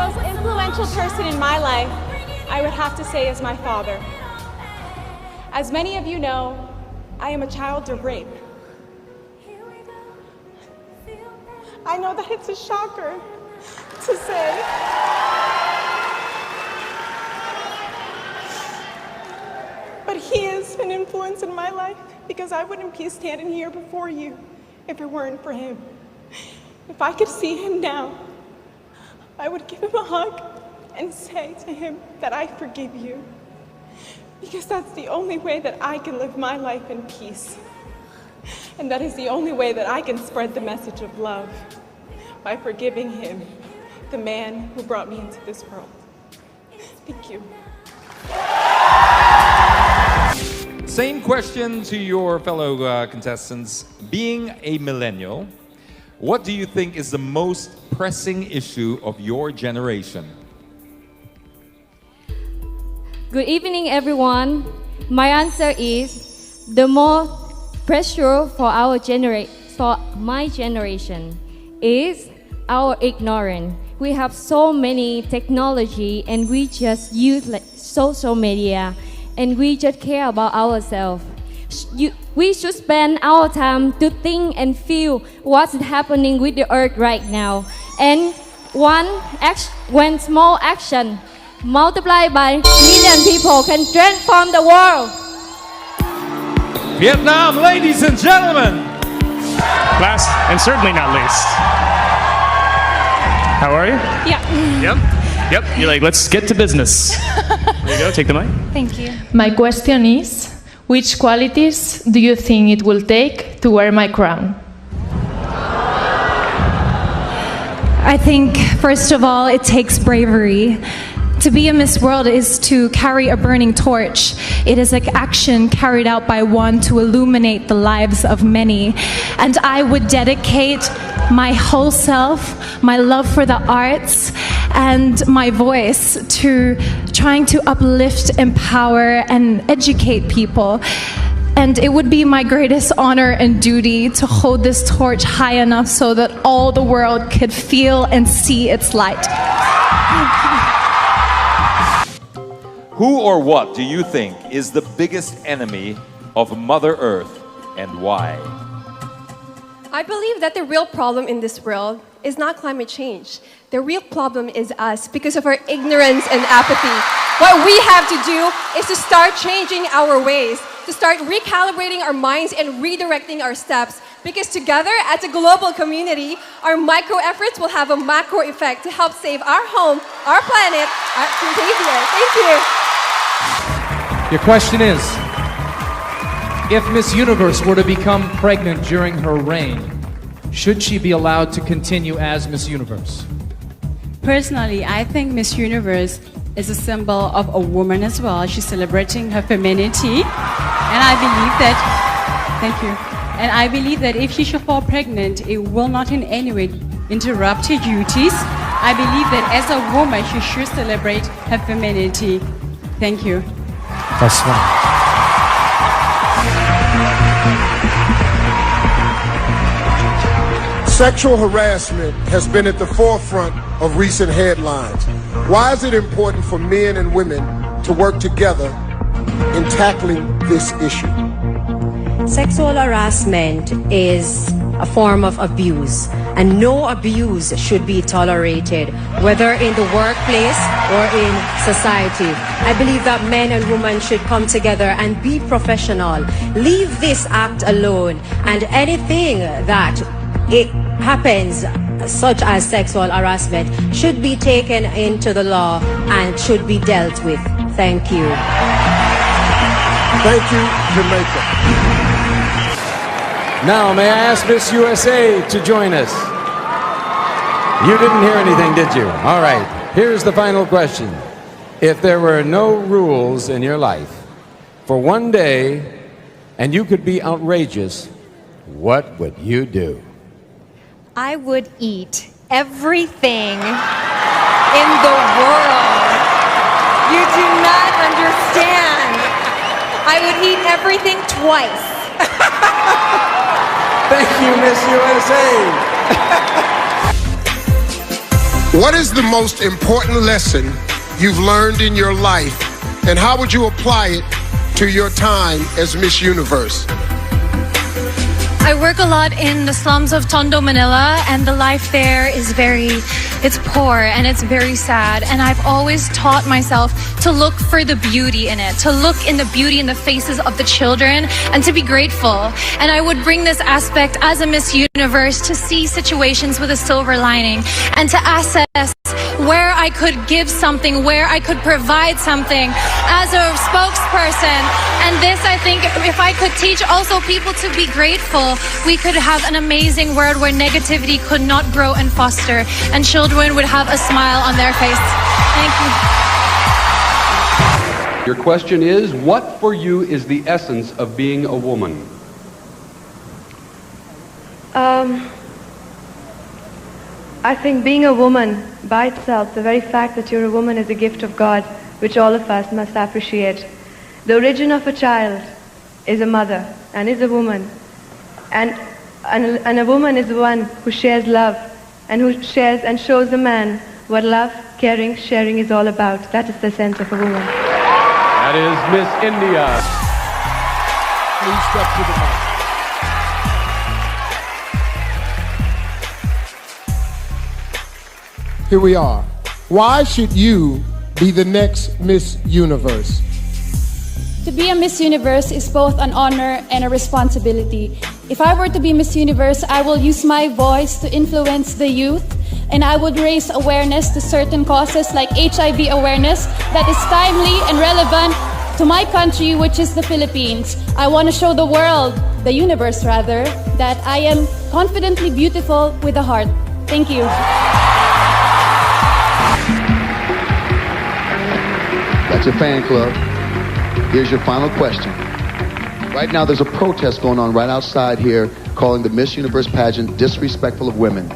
most influential person in my life, I would have to say, is my father. As many of you know, I am a child of rape. I know that it's a shocker to say. But he is an influence in my life because I wouldn't be standing here before you if it weren't for him. If I could see him now, I would give him a hug and say to him that I forgive you. Because that's the only way that I can live my life in peace. And that is the only way that I can spread the message of love, by forgiving him, the man who brought me into this world. Thank you. Same question to your fellow contestants. Being a millennial, what do you think is the most pressing issue of your generation? Good evening, everyone. My answer is the more pressure for my generation is our ignorance. We have so many technology and we just use like social media and we just care about ourselves. We should spend our time to think and feel what's happening with the earth right now. And one small action multiplied by million people can transform the world. Vietnam, ladies and gentlemen. Last and certainly not least. How are you? Yeah. Yep. You're like, let's get to business. There you go, take the mic. Thank you. My question is, which qualities do you think it will take to wear my crown? I think, first of all, it takes bravery. To be a Miss World is to carry a burning torch. It is an action carried out by one to illuminate the lives of many. And I would dedicate my whole self, my love for the arts, and my voice to trying to uplift, empower, and educate people. And it would be my greatest honor and duty to hold this torch high enough so that all the world could feel and see its light. Who or what do you think is the biggest enemy of Mother Earth and why? I believe that the real problem in this world is not climate change. The real problem is us because of our ignorance and apathy. What we have to do is to start changing our ways, to start recalibrating our minds and redirecting our steps. Because together, as a global community, our micro efforts will have a macro effect to help save our home, our planet, our behavior. Thank you. Your question is, if Miss Universe were to become pregnant during her reign, should she be allowed to continue as Miss Universe? Personally, I think Miss Universe is a symbol of a woman as well. She's celebrating her femininity. And I believe that, thank you. And I believe that if she should fall pregnant, it will not in any way interrupt her duties. I believe that as a woman, she should celebrate her femininity. Thank you. That's right. Sexual harassment has been at the forefront of recent headlines. Why is it important for men and women to work together in tackling this issue? Sexual harassment is a form of abuse, and no abuse should be tolerated, whether in the workplace or in society. I believe that men and women should come together and be professional. Leave this act alone, and anything that it happens, such as sexual harassment, should be taken into the law and should be dealt with. Thank you. Thank you, Jamaica. Now, may I ask Miss USA to join us? You didn't hear anything, did you? All right, here's the final question. If there were no rules in your life for one day and you could be outrageous, what would you do? I would eat everything in the world. You do not understand. I would eat everything twice. Thank you, Miss USA. What is the most important lesson you've learned in your life, and how would you apply it to your time as Miss Universe? I work a lot in the slums of Tondo, Manila, and the life there is it's poor and it's very sad. And I've always taught myself to look for the beauty in it, to look in the beauty in the faces of the children and to be grateful. And I would bring this aspect as a Miss Universe to see situations with a silver lining and to assess where I could give something, where I could provide something as a spokesperson. And this, I think, if I could teach also people to be grateful, we could have an amazing world where negativity could not grow and foster, and children would have a smile on their face. Thank you. Your question is, what for you is the essence of being a woman? I think being a woman by itself, the very fact that you're a woman is a gift of God, which all of us must appreciate. The origin of a child is a mother and is a woman. And a woman is the one who shares love and who shares and shows a man what love, caring, sharing is all about. That is the sense of a woman. That is Miss India. Please step to the mic. Here we are. Why should you be the next Miss Universe? To be a Miss Universe is both an honor and a responsibility. If I were to be Miss Universe, I will use my voice to influence the youth, and I would raise awareness to certain causes like HIV awareness that is timely and relevant to my country, which is the Philippines. I want to show the world, the universe rather, that I am confidently beautiful with a heart. Thank you. That's your fan club. Here's your final question. Right now there's a protest going on right outside here calling the Miss Universe pageant disrespectful of women.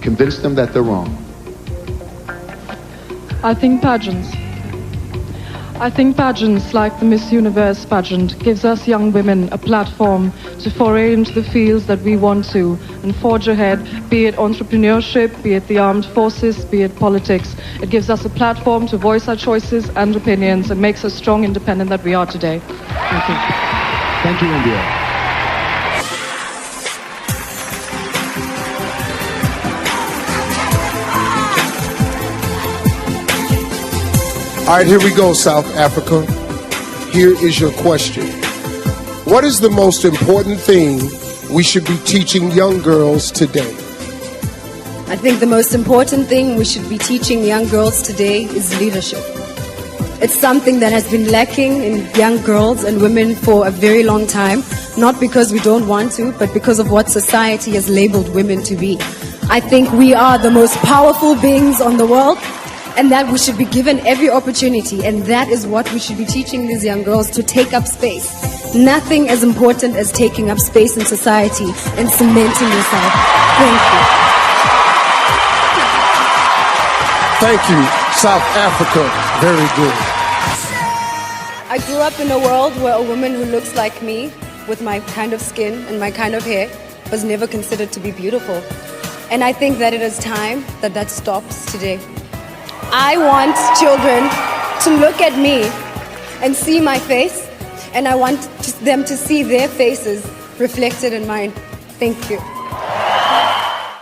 Convince them that they're wrong. I think pageants like the Miss Universe pageant gives us young women a platform to foray into the fields that we want to and forge ahead, be it entrepreneurship, be it the armed forces, be it politics. It gives us a platform to voice our choices and opinions and makes us strong, independent that we are today. Thank you. Thank you, India. All right, here we go, South Africa. Here is your question. What is the most important thing we should be teaching young girls today? I think the most important thing we should be teaching young girls today is leadership. It's something that has been lacking in young girls and women for a very long time, not because we don't want to, but because of what society has labeled women to be. I think we are the most powerful beings on the world, and that we should be given every opportunity, and that is what we should be teaching these young girls, to take up space. Nothing as important as taking up space in society and cementing yourself. Thank you. Thank you, South Africa. Very good. I grew up in a world where a woman who looks like me, with my kind of skin and my kind of hair, was never considered to be beautiful. And I think that it is time that that stops today. I want children to look at me and see my face, and I want them to see their faces reflected in mine. Thank you.